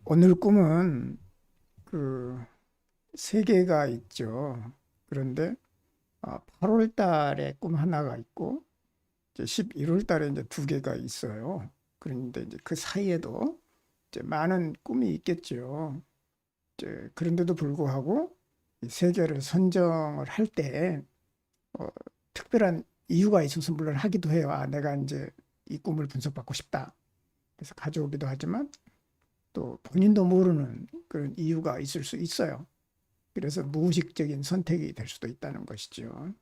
오늘 꿈은 그 세 개가 있죠. 그런데 8월 달에 꿈 하나가 있고 이제 11월 달에 이제 두 개가 있어요. 그런데 이제 그 사이에도 이제 많은 꿈이 있겠죠. 이제 그런데도 불구하고 이 세 개를 선정을 할 때 특별한 이유가 있어서 물론 하기도 해요. 내가 이제 이 꿈을 분석받고 싶다. 그래서 가져오기도 하지만 또 본인도 모르는 그런 이유가 있을 수 있어요. 그래서 무의식적인 선택이 될 수도 있다는 것이죠.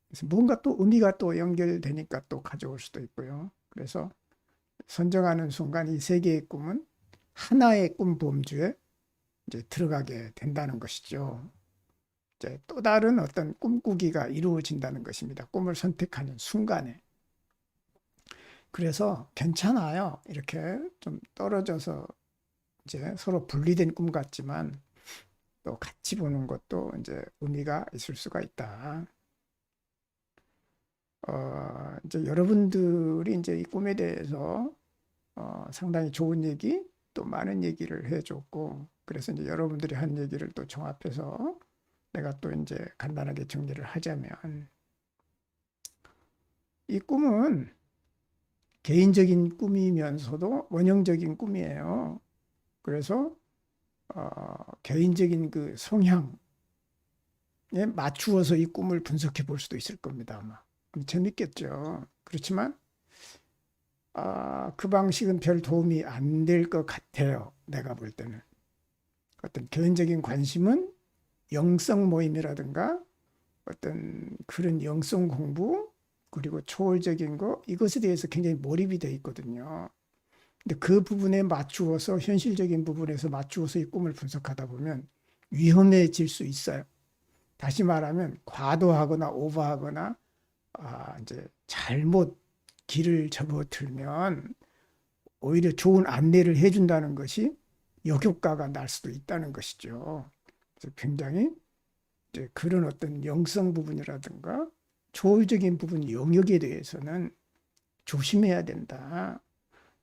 그래서 뭔가 또 의미가 또 연결되니까 또 가져올 수도 있고요. 그래서 선정하는 순간 이 세 개의 꿈은 하나의 꿈 범주에 이제 들어가게 된다는 것이죠. 이제 또 다른 어떤 꿈꾸기가 이루어진다는 것입니다. 꿈을 선택하는 순간에. 그래서 괜찮아요. 이렇게 좀 떨어져서 이제 서로 분리된 꿈 같지만 또 같이 보는 것도 이제 의미가 있을 수가 있다. 이제 여러분들이 이제 이 꿈에 대해서 상당히 좋은 얘기 또 많은 얘기를 해줬고 그래서 이제 여러분들이 한 얘기를 또 종합해서 내가 또 이제 간단하게 정리를 하자면 이 꿈은 개인적인 꿈이면서도 원형적인 꿈이에요. 그래서 개인적인 그 성향에 맞추어서 이 꿈을 분석해 볼 수도 있을 겁니다, 아마. 재밌겠죠. 그렇지만 그 방식은 별 도움이 안 될 것 같아요. 내가 볼 때는. 어떤 개인적인 관심은 영성 모임이라든가 어떤 그런 영성 공부 그리고 초월적인 거 이것에 대해서 굉장히 몰입이 돼 있거든요. 근데 그 부분에 맞추어서 현실적인 부분에서 맞추어서 이 꿈을 분석하다 보면 위험해질 수 있어요. 다시 말하면 과도하거나 오버하거나 이제 잘못 길을 접어들면 오히려 좋은 안내를 해준다는 것이 역효과가 날 수도 있다는 것이죠. 그래서 굉장히 이제 그런 어떤 영성 부분이라든가 초월적인 부분 영역에 대해서는 조심해야 된다.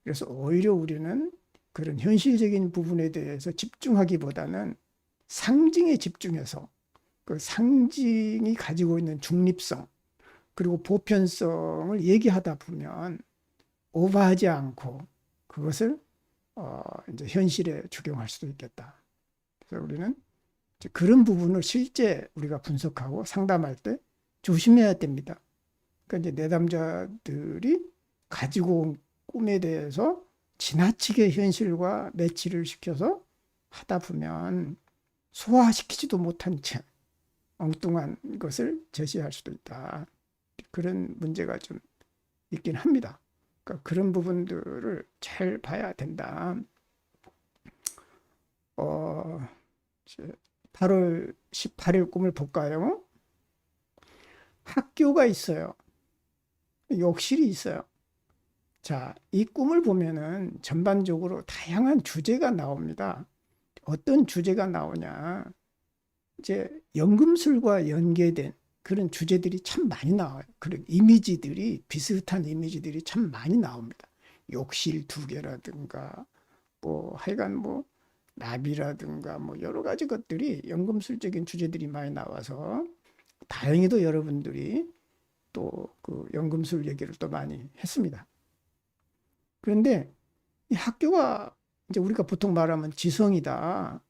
그래서 오히려 우리는 그런 현실적인 부분에 대해서 집중하기보다는 상징에 집중해서 그 상징이 가지고 있는 중립성 그리고 보편성을 얘기하다 보면 오버하지 않고 그것을 이제 현실에 적용할 수도 있겠다. 그래서 우리는 그런 부분을 실제 우리가 분석하고 상담할 때 조심해야 됩니다. 그러니까 이제 내담자들이 가지고 온 꿈에 대해서 지나치게 현실과 매치를 시켜서 하다 보면 소화시키지도 못한 채 엉뚱한 것을 제시할 수도 있다. 그런 문제가 좀 있긴 합니다. 그러니까 그런 부분들을 잘 봐야 된다. 어, 8월 18일 꿈을 볼까요? 학교가 있어요. 욕실이 있어요. 자, 이 꿈을 보면은 전반적으로 다양한 주제가 나옵니다. 어떤 주제가 나오냐. 이제 연금술과 연계된 그런 주제들이 참 많이 나와요. 그런 이미지들이, 비슷한 이미지들이 참 많이 나옵니다. 욕실 두 개라든가, 뭐, 하여간 뭐, 나비라든가, 뭐, 여러 가지 것들이 연금술적인 주제들이 많이 나와서 다행히도 여러분들이 또 그 연금술 얘기를 또 많이 했습니다. 그런데 이 학교가 이제 우리가 보통 말하면 지성이다.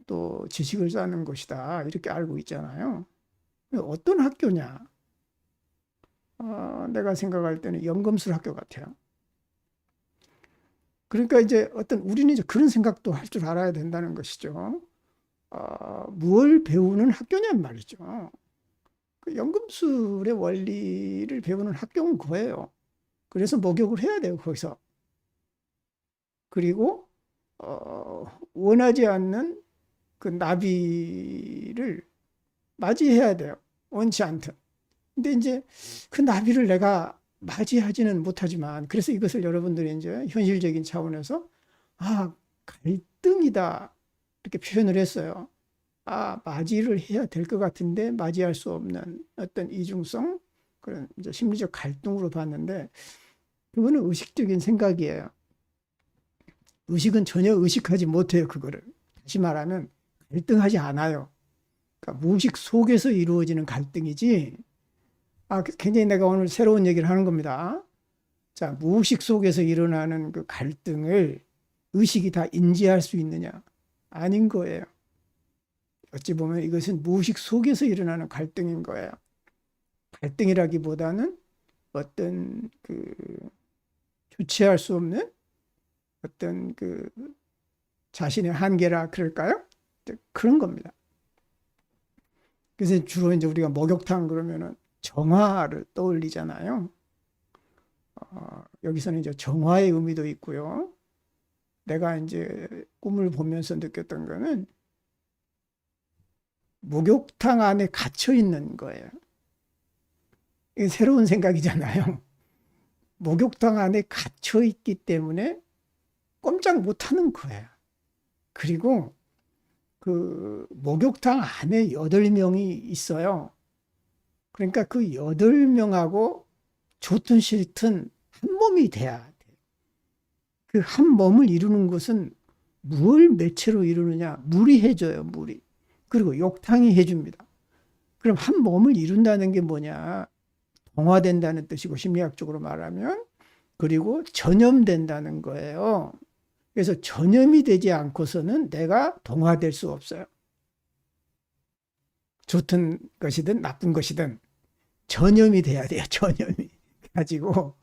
또 지식을 쌓는 것이다. 이렇게 알고 있잖아요. 어떤 학교냐? 내가 생각할 때는 연금술 학교 같아요. 그러니까 이제 어떤 우리는 이제 그런 생각도 할 줄 알아야 된다는 것이죠. 무엇을 배우는 학교냔 말이죠. 그 연금술의 원리를 배우는 학교는 그거예요. 그래서 목욕을 해야 돼요, 거기서. 그리고 원하지 않는 그 나비를 맞이해야 돼요. 원치 않든. 근데 이제 그 나비를 내가 맞이하지는 못하지만 그래서 이것을 여러분들이 이제 현실적인 차원에서 갈등이다 이렇게 표현을 했어요. 맞이를 해야 될 것 같은데 맞이할 수 없는 어떤 이중성 그런 이제 심리적 갈등으로 봤는데 그거는 의식적인 생각이에요. 의식은 전혀 의식하지 못해요. 그거를. 다시 말하면 갈등하지 않아요. 그러니까 무의식 속에서 이루어지는 갈등이지. 굉장히 내가 오늘 새로운 얘기를 하는 겁니다. 자, 무의식 속에서 일어나는 그 갈등을 의식이 다 인지할 수 있느냐? 아닌 거예요. 어찌 보면 이것은 무의식 속에서 일어나는 갈등인 거예요. 갈등이라기보다는 어떤 그 주체할 수 없는 어떤 그 자신의 한계라 그럴까요? 그런 겁니다. 그래서 주로 이제 우리가 목욕탕 그러면은 정화를 떠올리잖아요. 여기서는 이제 정화의 의미도 있고요. 내가 이제 꿈을 보면서 느꼈던 거는 목욕탕 안에 갇혀 있는 거예요. 이게 새로운 생각이잖아요. 목욕탕 안에 갇혀 있기 때문에 꼼짝 못 하는 거예요. 그리고 그 목욕탕 안에 8명이 있어요. 그러니까 그 8명하고 좋든 싫든 한 몸이 돼야 돼. 그 한 몸을 이루는 것은 뭘 매체로 이루느냐? 물이 해줘요, 물이. 그리고 욕탕이 해줍니다. 그럼 한 몸을 이룬다는 게 뭐냐? 동화된다는 뜻이고 심리학적으로 말하면 그리고 전염된다는 거예요. 그래서 전염이 되지 않고서는 내가 동화될 수 없어요. 좋든 것이든 나쁜 것이든 전염이 돼야 돼요. 전염이 가지고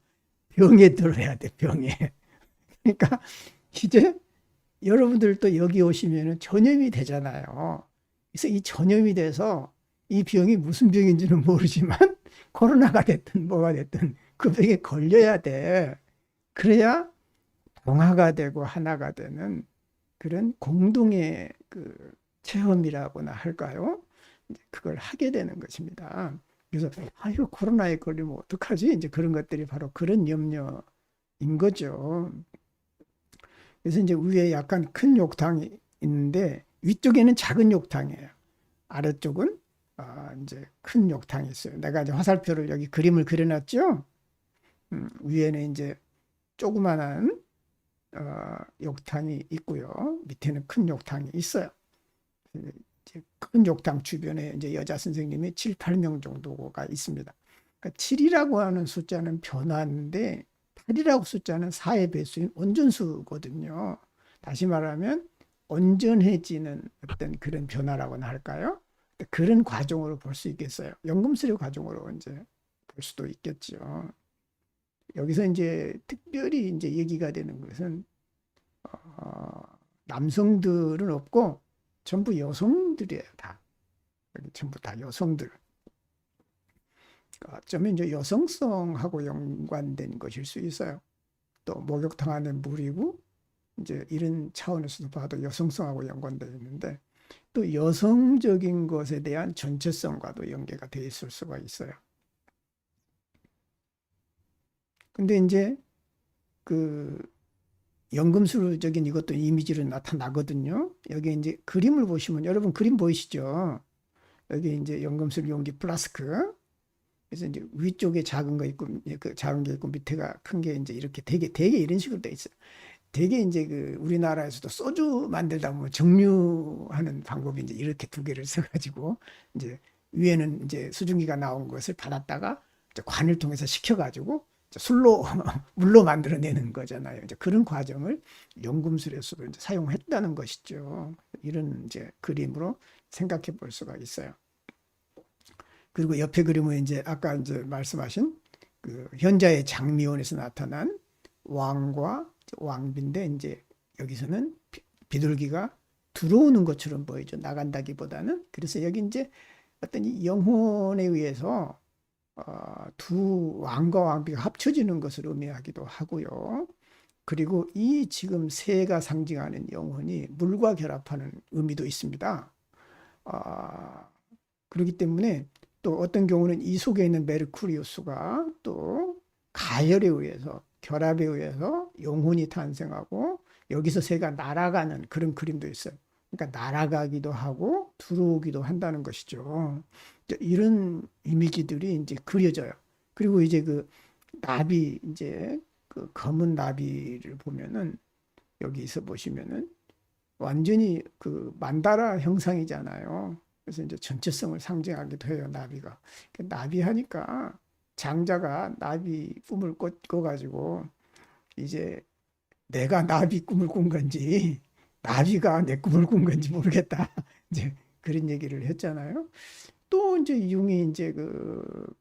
병에 들어야 돼. 병에. 그러니까 이제 여러분들도 여기 오시면 전염이 되잖아요. 그래서 이 전염이 돼서 이 병이 무슨 병인지는 모르지만 코로나가 됐든 뭐가 됐든 그 병에 걸려야 돼. 그래야 동화가 되고 하나가 되는 그런 공동의 그 체험이라고나 할까요? 그걸 하게 되는 것입니다. 그래서 아유 코로나에 걸리면 어떡하지? 이제 그런 것들이 바로 그런 염려인 거죠. 그래서 이제 위에 약간 큰 욕탕이 있는데 위쪽에는 작은 욕탕이에요. 아래쪽은 이제 큰 욕탕이 있어요. 내가 이제 화살표를 여기 그림을 그려놨죠. 위에는 이제 조그만한 욕탕이 있고요. 밑에는 큰 욕탕이 있어요. 이제 큰 욕탕 주변에 이제 여자 선생님이 7, 8명 정도가 있습니다. 그러니까 7이라고 하는 숫자는 변화인데 8이라고 숫자는 4의 배수인 온전수거든요. 다시 말하면 온전해지는 어떤 그런 변화라고나 할까요? 그런 과정으로 볼 수 있겠어요. 연금술의 과정으로 이제 볼 수도 있겠죠. 여기서 이제 특별히 이제 얘기가 되는 것은 남성들은 없고 전부 여성들이에요. 다 여기 전부 다 여성들. 어쩌면 이제 여성성하고 연관된 것일 수 있어요. 또 목욕탕 안에 물이고 이제 이런 차원에서도 봐도 여성성하고 연관되어 있는데 또 여성적인 것에 대한 전체성과도 연계가 되어 있을 수가 있어요. 근데 이제 그 연금술적인 이것도 이미지로 나타나거든요. 여기 이제 그림을 보시면 여러분 그림 보이시죠? 여기 이제 연금술 용기 플라스크. 그래서 이제 위쪽에 작은 거 있고 그 작은 게 있고 밑에가 큰 게 이제 이렇게 되게 이런 식으로 돼 있어요. 되게 이제 그 우리나라에서도 소주 만들다 보면 정류하는 방법이 이제 이렇게 두 개를 써가지고 이제 위에는 이제 수증기가 나온 것을 받았다가 이제 관을 통해서 식혀가지고 술로 물로 만들어내는 거잖아요. 이제 그런 과정을 연금술에서도 이제 사용했다는 것이죠. 이런 이제 그림으로 생각해 볼 수가 있어요. 그리고 옆에 그림은 이제 아까 이제 말씀하신 그 현자의 장미원에서 나타난 왕과 왕비인데 이제 여기서는 비둘기가 들어오는 것처럼 보이죠. 나간다기보다는. 그래서 여기 이제 어떤 이 영혼에 의해서 두 왕과 왕비가 합쳐지는 것을 의미하기도 하고요. 그리고 이 지금 새가 상징하는 영혼이 물과 결합하는 의미도 있습니다. 그렇기 때문에 또 어떤 경우는 이 속에 있는 메르쿠리우스가 또 가열에 의해서 결합에 의해서 영혼이 탄생하고 여기서 새가 날아가는 그런 그림도 있어요. 그러니까 날아가기도 하고 들어오기도 한다는 것이죠. 이런 이미지들이 이제 그려져요. 그리고 이제 그 나비 이제 그 검은 나비를 보면은 여기서 보시면은 완전히 그 만다라 형상이잖아요. 그래서 이제 전체성을 상징하기도 해요, 나비가. 나비 하니까 장자가 나비 꿈을 꿔가지고 이제 내가 나비 꿈을 꾼 건지 나비가 내 꿈을 꾼 건지 모르겠다. 이제 그런 얘기를 했잖아요. 또 이제 융이 이제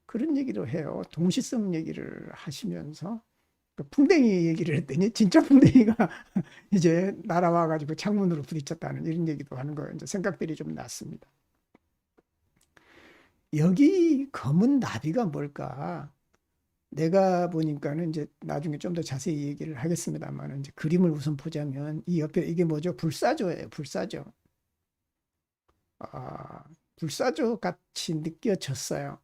그런 얘기를 해요. 동시성 얘기를 하시면서 그 풍뎅이 얘기를 했더니 진짜 풍뎅이가 이제 날아와 가지고 창문으로 부딪혔다는 이런 얘기도 하는 거 이제 생각들이 좀 났습니다. 여기 검은 나비가 뭘까? 내가 보니까는 이제 나중에 좀 더 자세히 얘기를 하겠습니다만 이제 그림을 우선 보자면 이 옆에 이게 뭐죠? 불사조예요. 불사조. 아, 불사조 같이 느껴졌어요.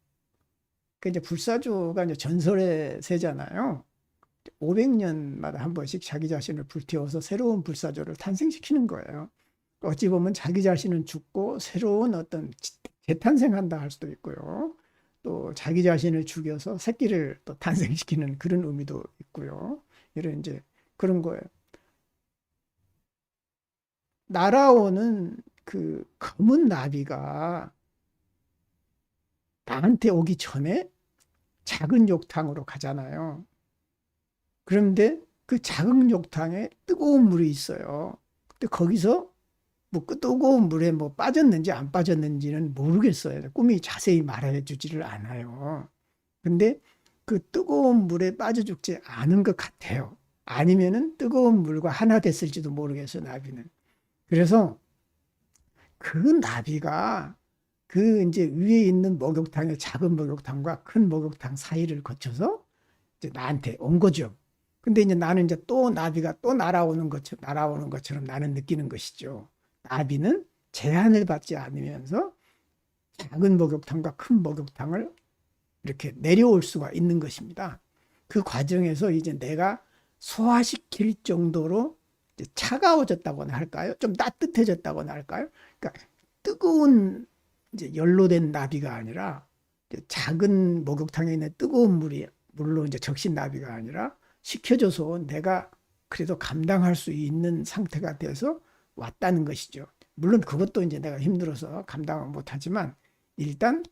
그 이제 불사조가 이제 전설의 새잖아요. 500년마다 한 번씩 자기 자신을 불태워서 새로운 불사조를 탄생시키는 거예요. 어찌 보면 자기 자신은 죽고 새로운 어떤 재탄생한다 할 수도 있고요. 또 자기 자신을 죽여서 새끼를 또 탄생시키는 그런 의미도 있고요. 이런 이제 그런 거예요. 날아오는 그 검은 나비가 나한테 오기 전에 작은 욕탕으로 가잖아요. 그런데 그 작은 욕탕에 뜨거운 물이 있어요. 근데 거기서 뭐 그 뜨거운 물에 뭐 빠졌는지 안 빠졌는지는 모르겠어요. 꿈이 자세히 말해 주지를 않아요. 근데 그 뜨거운 물에 빠져 죽지 않은 것 같아요. 아니면은 뜨거운 물과 하나 됐을지도 모르겠어요, 나비는. 그래서 그 나비가 그 이제 위에 있는 목욕탕의 작은 목욕탕과 큰 목욕탕 사이를 거쳐서 이제 나한테 온 거죠. 근데 이제 나는 이제 또 나비가 또 날아오는 것처럼 나는 느끼는 것이죠. 나비는 제한을 받지 않으면서 작은 목욕탕과 큰 목욕탕을 이렇게 내려올 수가 있는 것입니다. 그 과정에서 이제 내가 소화시킬 정도로 이제 차가워졌다고나 할까요? 좀 따뜻해졌다고나 할까요? 그러니까 뜨거운 이제 연로된 나비가 아니라 이제 작은 목욕탕에 있는 뜨거운 물로 이제 적신 나비가 아니라 식혀줘서 내가 그래도 감당할 수 있는 상태가 돼서 왔다는 것이죠. 물론 그것도 이제 내가 힘들어서 감당을 못하지만 일단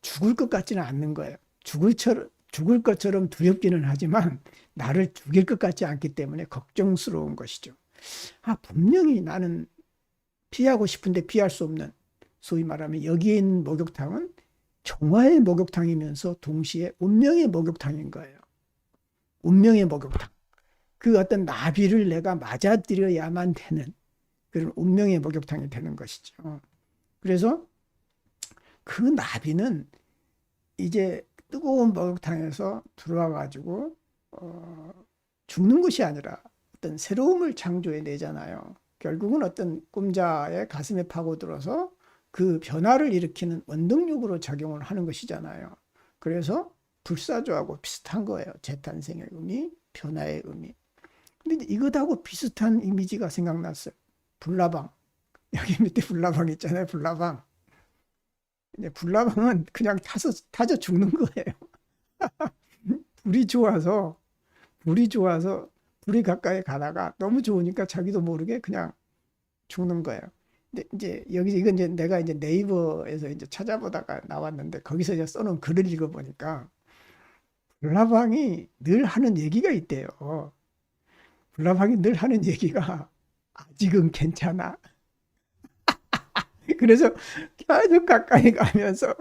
죽을 것 같지는 않는 거예요. 죽을 것처럼 두렵기는 하지만 나를 죽일 것 같지 않기 때문에 걱정스러운 것이죠. 분명히 나는 피하고 싶은데 피할 수 없는, 소위 말하면 여기에 있는 목욕탕은 정화의 목욕탕이면서 동시에 운명의 목욕탕인 거예요. 운명의 목욕탕. 그 어떤 나비를 내가 맞아들여야만 되는 그런 운명의 목욕탕이 되는 것이죠. 그래서 그 나비는 이제 뜨거운 목욕탕에서 들어와 가지고 죽는 것이 아니라 어떤 새로움을 창조해 내잖아요. 결국은 어떤 꿈자의 가슴에 파고들어서 그 변화를 일으키는 원동력으로 작용을 하는 것이잖아요. 그래서 불사조하고 비슷한 거예요. 재탄생의 의미, 변화의 의미. 근데 이것하고 비슷한 이미지가 생각났어요. 불나방. 여기 밑에 불나방 있잖아요. 불나방. 근데 불나방은 그냥 타져 죽는 거예요. 불이 좋아서 불이 가까이 가다가 너무 좋으니까 자기도 모르게 그냥 죽는 거예요. 근데 이제 여기 이건 이제 내가 이제 네이버에서 이제 찾아보다가 나왔는데 거기서 이제 써놓은 글을 읽어보니까 불나방이 늘 하는 얘기가 있대요. 불나방이 늘 하는 얘기가 아직은 괜찮아. 그래서 계속 가까이 가면서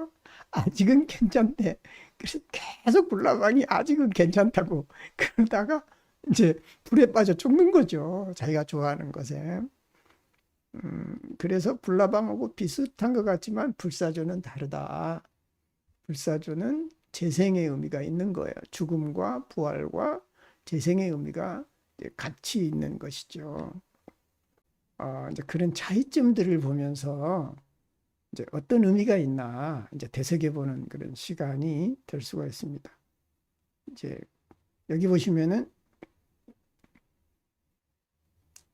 아직은 괜찮대. 그래서 계속 불나방이 아직은 괜찮다고 그러다가 이제 불에 빠져 죽는 거죠. 자기가 좋아하는 것에. 그래서 불나방하고 비슷한 것 같지만 불사조는 다르다. 불사조는 재생의 의미가 있는 거예요. 죽음과 부활과 재생의 의미가 같이 있는 것이죠. 이제 그런 차이점들을 보면서 이제 어떤 의미가 있나 이제 되새겨보는 그런 시간이 될 수가 있습니다. 이제 여기 보시면은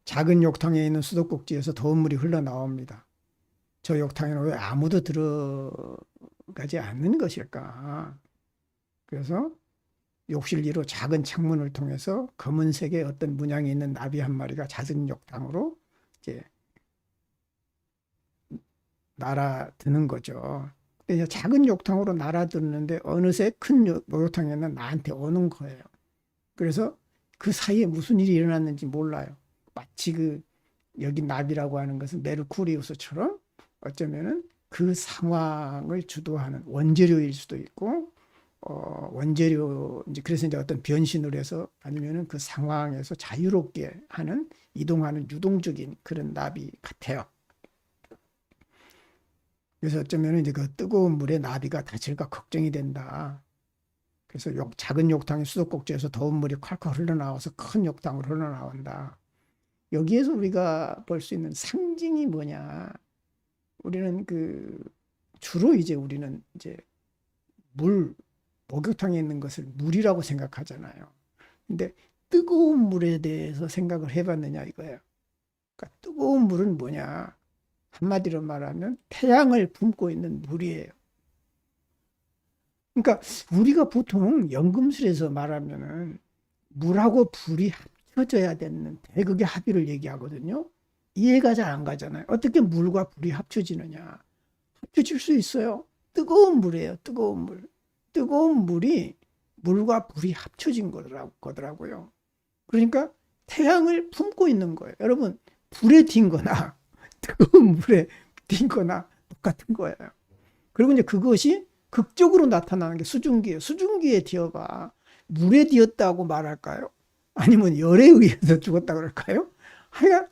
작은 욕탕에 있는 수도꼭지에서 더운 물이 흘러나옵니다. 저 욕탕에는 왜 아무도 들어가지 않는 것일까? 그래서 욕실리로 작은 창문을 통해서 검은색의 어떤 문양이 있는 나비 한 마리가 잦은 욕탕으로 이제 날아드는 거죠. 근데 이제 작은 욕탕으로 날아드는데 어느새 큰 목욕탕에는 나한테 오는 거예요. 그래서 그 사이에 무슨 일이 일어났는지 몰라요. 마치 여기 나비라고 하는 것은 메르쿠리우스처럼 어쩌면은 그 상황을 주도하는 원재료일 수도 있고, 원재료, 이제 그래서 이제 어떤 변신을 해서 아니면은 그 상황에서 자유롭게 하는, 이동하는 유동적인 그런 나비 같아요. 그래서 어쩌면 이제 그 뜨거운 물에 나비가 다칠까 걱정이 된다. 그래서 작은 욕탕이 수도꼭지에서 더운 물이 콸콸 흘러나와서 큰 욕탕으로 흘러나온다. 여기에서 우리가 볼 수 있는 상징이 뭐냐? 우리는 주로 이제 우리는 이제 목욕탕에 있는 것을 물이라고 생각하잖아요. 근데 뜨거운 물에 대해서 생각을 해봤느냐 이거예요. 그러니까 뜨거운 물은 뭐냐? 한마디로 말하면 태양을 품고 있는 물이에요. 그러니까 우리가 보통 연금술에서 말하면은 물하고 불이 합쳐져야 되는 대극의 합의를 얘기하거든요. 이해가 잘 안 가잖아요. 어떻게 물과 불이 합쳐지느냐? 합쳐질 수 있어요. 뜨거운 물이에요. 뜨거운 물. 뜨거운 물이 물과 불이 합쳐진 거더라고요. 그러니까 태양을 품고 있는 거예요. 여러분, 불에 튄거나 뜨거운 물에 튄거나 똑같은 거예요. 그리고 이제 그것이 극적으로 나타나는 게 수증기예요. 수증기에 튀어봐. 물에 튀었다고 말할까요? 아니면 열에 의해서 죽었다 그럴까요? 하여간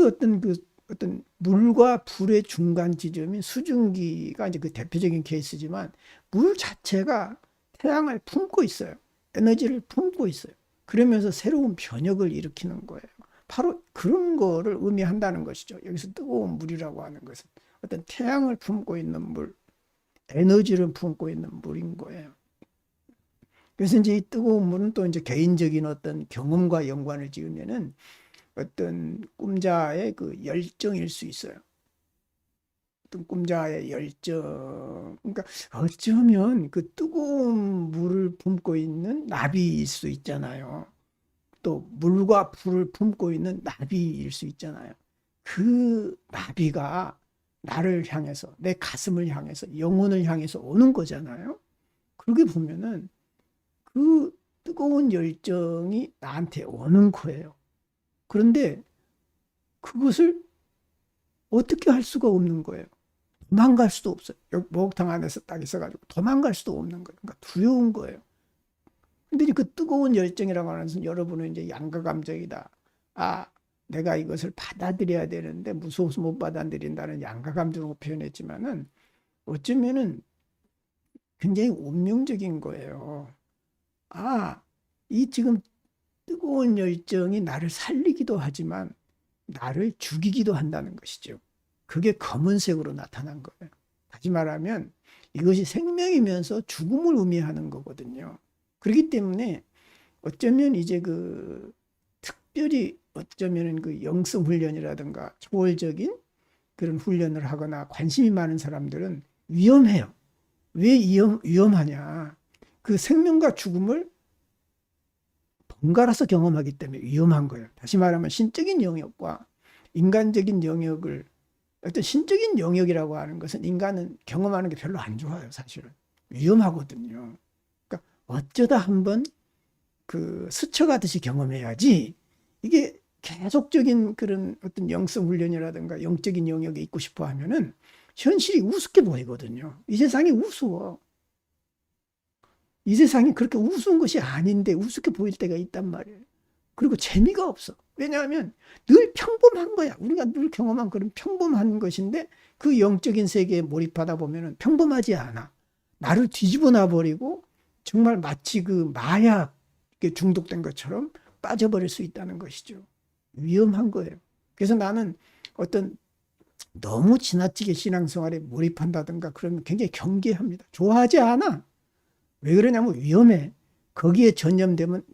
어떤 물과 불의 중간 지점인 수증기가 이제 그 대표적인 케이스지만 물 자체가 태양을 품고 있어요. 에너지를 품고 있어요. 그러면서 새로운 변혁을 일으키는 거예요. 바로 그런 거를 의미한다는 것이죠. 여기서 뜨거운 물이라고 하는 것은 어떤 태양을 품고 있는 물, 에너지를 품고 있는 물인 거예요. 그래서 이제 이 뜨거운 물은 또 이제 개인적인 어떤 경험과 연관을 지으면은 어떤 꿈자의 그 열정일 수 있어요. 어떤 꿈자의 열정. 그러니까 어쩌면 그 뜨거운 물을 품고 있는 나비일 수 있잖아요. 또 물과 불을 품고 있는 나비일 수 있잖아요. 그 나비가 나를 향해서, 내 가슴을 향해서, 영혼을 향해서 오는 거잖아요. 그렇게 보면은 그 뜨거운 열정이 나한테 오는 거예요. 그런데 그것을 어떻게 할 수가 없는 거예요. 도망갈 수도 없어요. 여기 목욕탕 안에서 딱 있어가지고 도망갈 수도 없는 거예요. 그러니까 두려운 거예요. 근데 그 뜨거운 열정이라고 하는 것은 여러분은 이제 양가 감정이다. 아, 내가 이것을 받아들여야 되는데 무서워서 못 받아들인다는 양가 감정으로 표현했지만은 어쩌면은 굉장히 운명적인 거예요. 아, 이 지금 뜨거운 열정이 나를 살리기도 하지만 나를 죽이기도 한다는 것이죠. 그게 검은색으로 나타난 거예요. 다시 말하면 이것이 생명이면서 죽음을 의미하는 거거든요. 그렇기 때문에 어쩌면 이제 특별히 어쩌면 영성 훈련이라든가 초월적인 그런 훈련을 하거나 관심이 많은 사람들은 위험해요. 왜 위험하냐? 그 생명과 죽음을 번갈아서 경험하기 때문에 위험한 거예요. 다시 말하면 신적인 영역과 인간적인 영역을, 어떤 신적인 영역이라고 하는 것은 인간은 경험하는 게 별로 안 좋아요, 사실은. 위험하거든요. 그러니까 어쩌다 한번 스쳐가듯이 경험해야지, 이게 계속적인 그런 어떤 영성 훈련이라든가 영적인 영역에 있고 싶어 하면은 현실이 우습게 보이거든요. 이 세상이 우스워. 이 세상이 그렇게 우스운 것이 아닌데 우습게 보일 때가 있단 말이에요. 그리고 재미가 없어. 왜냐하면 늘 평범한 거야. 우리가 늘 경험한 그런 평범한 것인데 그 영적인 세계에 몰입하다 보면은 평범하지 않아. 나를 뒤집어 놔버리고 정말 마치 그 마약에 중독된 것처럼 빠져버릴 수 있다는 것이죠. 위험한 거예요. 그래서 나는 어떤 너무 지나치게 신앙생활에 몰입한다든가 그러면 굉장히 경계합니다. 좋아하지 않아. 왜 그러냐면 위험해. 거기에 전념되면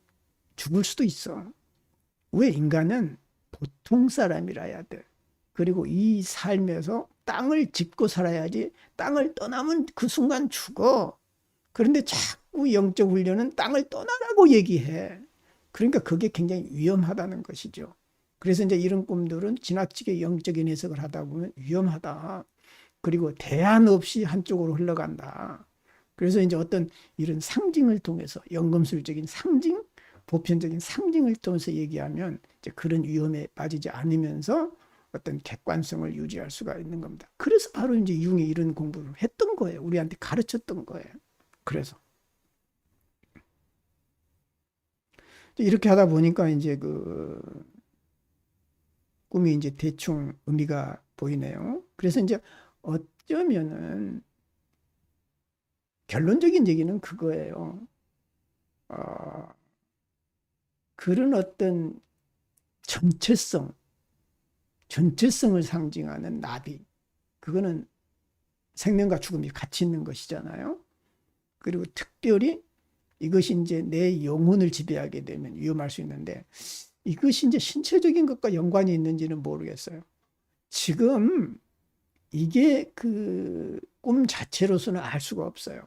죽을 수도 있어. 왜 인간은 보통 사람이라야 돼. 그리고 이 삶에서 땅을 짚고 살아야지, 땅을 떠나면 그 순간 죽어. 그런데 자꾸 영적 훈련은 땅을 떠나라고 얘기해. 그러니까 그게 굉장히 위험하다는 것이죠. 그래서 이제 이런 꿈들은 지나치게 영적인 해석을 하다 보면 위험하다. 그리고 대안 없이 한쪽으로 흘러간다. 그래서 이제 어떤 이런 상징을 통해서 연금술적인 상징, 보편적인 상징을 통해서 얘기하면 이제 그런 위험에 빠지지 않으면서 어떤 객관성을 유지할 수가 있는 겁니다. 그래서 바로 이제 융이 이런 공부를 했던 거예요. 우리한테 가르쳤던 거예요. 그래서 이렇게 하다 보니까 이제 그 꿈이 이제 대충 의미가 보이네요. 그래서 이제 어쩌면은 결론적인 얘기는 그거예요. 어, 그런 어떤 전체성, 전체성을 상징하는 나비. 그거는 생명과 죽음이 같이 있는 것이잖아요. 그리고 특별히 이것이 이제 내 영혼을 지배하게 되면 위험할 수 있는데 이것이 이제 신체적인 것과 연관이 있는지는 모르겠어요. 지금 이게 그 꿈 자체로서는 알 수가 없어요.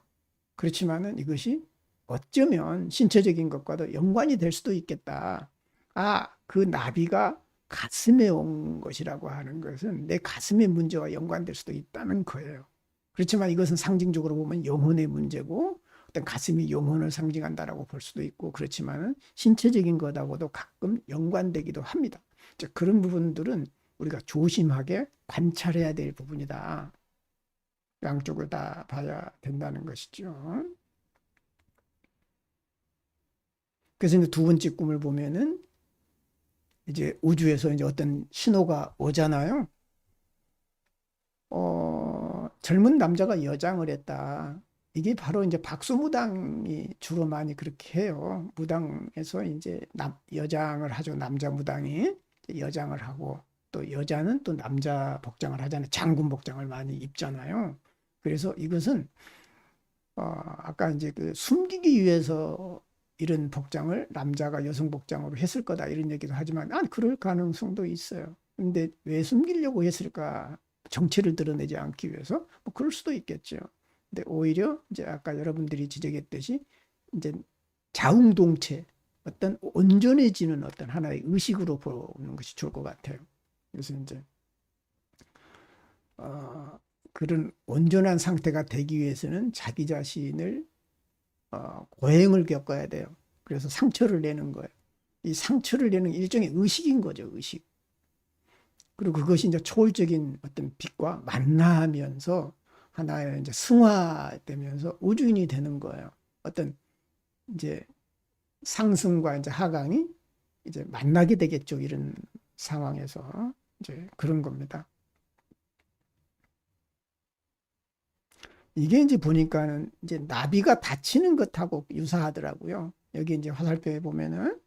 그렇지만은 이것이 어쩌면 신체적인 것과도 연관이 될 수도 있겠다. 아, 그 나비가 가슴에 온 것이라고 하는 것은 내 가슴의 문제와 연관될 수도 있다는 거예요. 그렇지만 이것은 상징적으로 보면 영혼의 문제고 어떤 가슴이 영혼을 상징한다라고 볼 수도 있고 그렇지만은 신체적인 것하고도 가끔 연관되기도 합니다. 그런 부분들은 우리가 조심하게 관찰해야 될 부분이다. 양쪽을 다 봐야 된다는 것이죠. 그래서 이제 두 번째 꿈을 보면은 이제 우주에서 이제 어떤 신호가 오잖아요. 젊은 남자가 여장을 했다. 이게 바로 이제 박수무당이 주로 많이 그렇게 해요. 무당에서 이제 여장을 하죠. 남자 무당이 여장을 하고 또 여자는 또 남자 복장을 하잖아요. 장군 복장을 많이 입잖아요. 그래서 이것은 아까 이제 그 숨기기 위해서 이런 복장을 남자가 여성 복장으로 했을 거다 이런 얘기도 하지만 그럴 가능성도 있어요. 근데 왜 숨기려고 했을까? 정체를 드러내지 않기 위해서 뭐 그럴 수도 있겠죠. 근데 오히려 이제 아까 여러분들이 지적했듯이 이제 자웅동체 어떤 온전해지는 어떤 하나의 의식으로 보는 것이 좋을 것 같아요. 그래서 이제 그런 온전한 상태가 되기 위해서는 자기 자신을 고행을 겪어야 돼요. 그래서 상처를 내는 거예요. 이 상처를 내는 일종의 의식인 거죠, 의식. 그리고 그것이 이제 초월적인 어떤 빛과 만나면서 하나의 이제 승화되면서 우주인이 되는 거예요. 어떤 이제 상승과 이제 하강이 이제 만나게 되겠죠. 이런 상황에서 이제 그런 겁니다. 이게 이제 보니까는 이제 나비가 다치는 것하고 유사하더라고요. 여기 이제 화살표에 보면은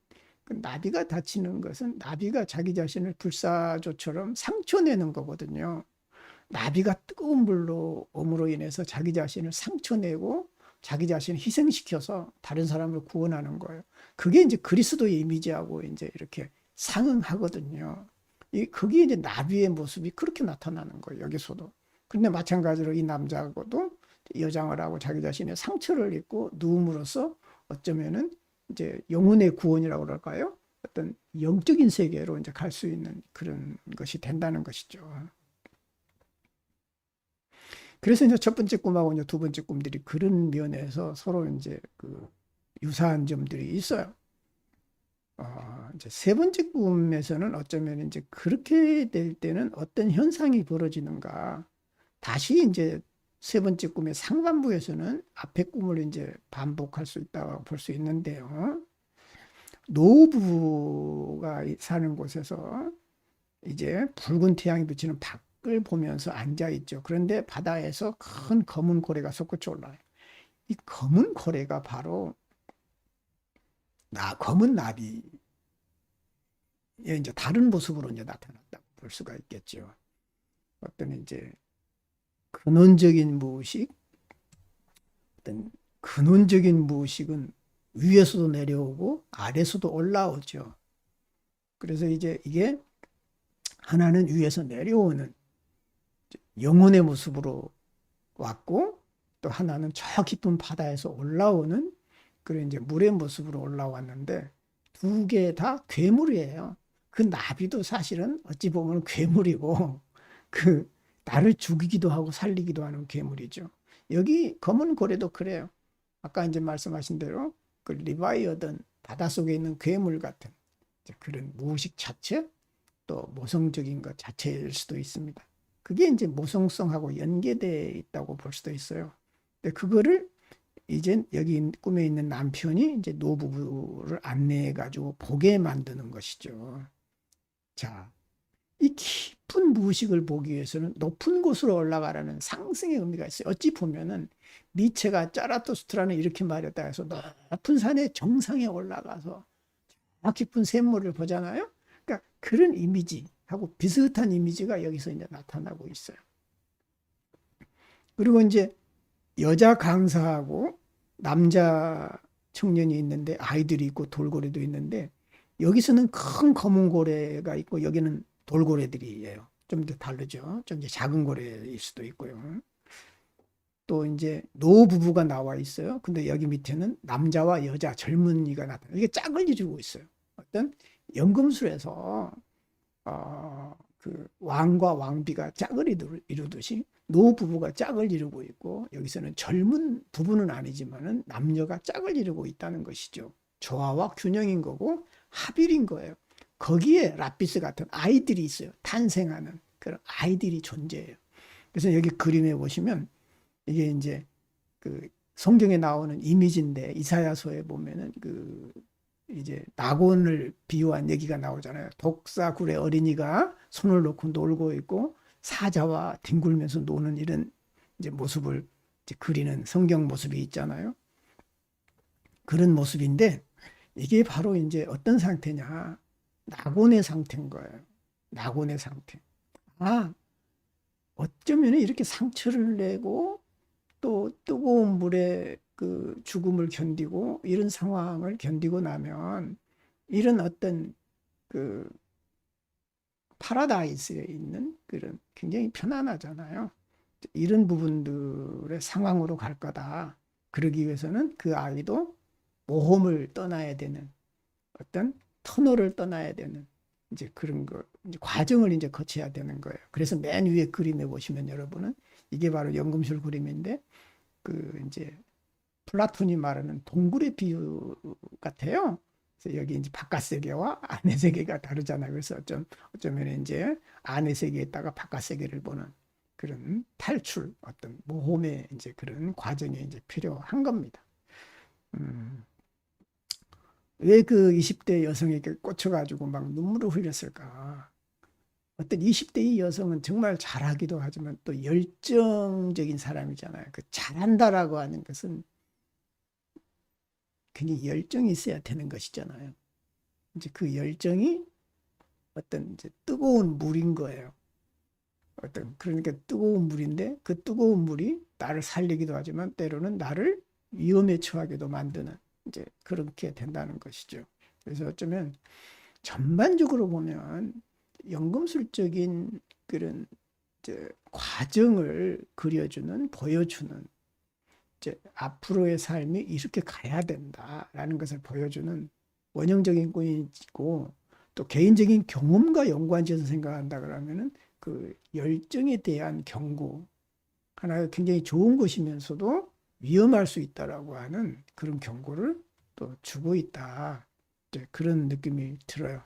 그 나비가 다치는 것은 나비가 자기 자신을 불사조처럼 상처내는 거거든요. 나비가 뜨거운 물로 엄으로 인해서 자기 자신을 상처내고 자기 자신을 희생시켜서 다른 사람을 구원하는 거예요. 그게 이제 그리스도의 이미지하고 이제 이렇게 상응하거든요. 그게 이제 나비의 모습이 그렇게 나타나는 거예요. 여기서도. 근데 마찬가지로 이 남자하고도 여장을 하고 자기 자신의 상처를 입고 누움으로써 어쩌면은 이제 영혼의 구원이라고 그럴까요? 어떤 영적인 세계로 이제 갈 수 있는 그런 것이 된다는 것이죠. 그래서 이제 첫 번째 꿈하고 이제 두 번째 꿈들이 그런 면에서 서로 이제 그 유사한 점들이 있어요. 이제 세 번째 꿈에서는 어쩌면 이제 그렇게 될 때는 어떤 현상이 벌어지는가. 다시 이제 세 번째 꿈의 상반부에서는 앞의 꿈을 이제 반복할 수 있다고 볼 수 있는데요. 노부가 사는 곳에서 이제 붉은 태양이 비치는 밖을 보면서 앉아 있죠. 그런데 바다에서 큰 검은 고래가 솟구쳐 올라요. 이 검은 고래가 바로 검은 나비의 이제 다른 모습으로 이제 나타났다고 볼 수가 있겠죠. 어떤 이제 근원적인 무의식, 어떤 근원적인 무의식은 위에서도 내려오고 아래서도 올라오죠. 그래서 이제 이게 하나는 위에서 내려오는 영혼의 모습으로 왔고 또 하나는 저 깊은 바다에서 올라오는 그런 이제 물의 모습으로 올라왔는데 두 개 다 괴물이에요. 그 나비도 사실은 어찌 보면 괴물이고 그 나를 죽이기도 하고 살리기도 하는 괴물이죠. 여기 검은 고래도 그래요. 아까 이제 말씀하신 대로 그 리바이어든 바닷속에 있는 괴물 같은 그런 무의식 자체 또 모성적인 것 자체일 수도 있습니다. 그게 이제 모성성하고 연계되어 있다고 볼 수도 있어요. 근데 그거를 이제 여기 꿈에 있는 남편이 이제 노부부를 안내해 가지고 보게 만드는 것이죠. 자, 이 깊은 무의식을 보기 위해서는 높은 곳으로 올라가라는 상승의 의미가 있어요. 어찌 보면은 니체가 짜라투스트라는 이렇게 말했다 해서 높은 산의 정상에 올라가서 깊은 샘물을 보잖아요. 그러니까 그런 이미지하고 비슷한 이미지가 여기서 이제 나타나고 있어요. 그리고 이제 여자 강사하고 남자 청년이 있는데 아이들이 있고 돌고래도 있는데 여기서는 큰 검은 고래가 있고 여기는 돌고래들이에요. 좀 더 다르죠. 좀 이제 작은 고래일 수도 있고요. 또 이제 노부부가 나와 있어요. 근데 여기 밑에는 남자와 여자 젊은이가 나타나요. 이게 짝을 이루고 있어요. 어떤 연금술에서 그 왕과 왕비가 짝을 이루듯이 노부부가 짝을 이루고 있고 여기서는 젊은 부부는 아니지만은 남녀가 짝을 이루고 있다는 것이죠. 조화와 균형인 거고 합일인 거예요. 거기에 라피스 같은 아이들이 있어요. 탄생하는 그런 아이들이 존재해요. 그래서 여기 그림에 보시면 이게 이제 그 성경에 나오는 이미지인데 이사야서에 보면은 그 이제 낙원을 비유한 얘기가 나오잖아요. 독사굴의 어린이가 손을 놓고 놀고 있고 사자와 뒹굴면서 노는 이런 이제 모습을 이제 그리는 성경 모습이 있잖아요. 그런 모습인데 이게 바로 이제 어떤 상태냐? 낙원의 상태인 거예요. 낙원의 상태. 아, 어쩌면 이렇게 상처를 내고 또 뜨거운 물에 그 죽음을 견디고 이런 상황을 견디고 나면 이런 어떤 그 파라다이스에 있는 그런 굉장히 편안하잖아요. 이런 부분들의 상황으로 갈 거다. 그러기 위해서는 그 아이도 모험을 떠나야 되는 어떤 터널을 떠나야 되는 이제 그런 거 이제 과정을 이제 거쳐야 되는 거예요. 그래서 맨 위에 그림에 보시면 여러분은 이게 바로 연금술 그림인데 그 이제 플라톤이 말하는 동굴의 비유 같아요. 그래서 여기 이제 바깥 세계와 안의 세계가 다르잖아요. 그래서 어쩌면 이제 안의 세계에 있다가 바깥 세계를 보는 그런 탈출, 어떤 모험의 이제 그런 과정이 이제 필요한 겁니다. 왜 그 20대 여성에게 꽂혀가지고 막 눈물을 흘렸을까? 어떤 20대 이 여성은 정말 잘하기도 하지만 또 열정적인 사람이잖아요. 그 잘한다라고 하는 것은 굉장히 열정이 있어야 되는 것이잖아요. 이제 그 열정이 어떤 이제 뜨거운 물인 거예요. 어떤 그러니까 뜨거운 물인데 그 뜨거운 물이 나를 살리기도 하지만 때로는 나를 위험에 처하게도 만드는 이제 그렇게 된다는 것이죠. 그래서 어쩌면 전반적으로 보면 연금술적인 그런 이제 과정을 그려주는 보여주는 이제 앞으로의 삶이 이렇게 가야 된다라는 것을 보여주는 원형적인 꿈이고 또 개인적인 경험과 연관지어서 생각한다 그러면은 그 열정에 대한 경고 하나의 굉장히 좋은 것이면서도 위험할 수 있다라고 하는 그런 경고를 또 주고 있다. 그런 느낌이 들어요.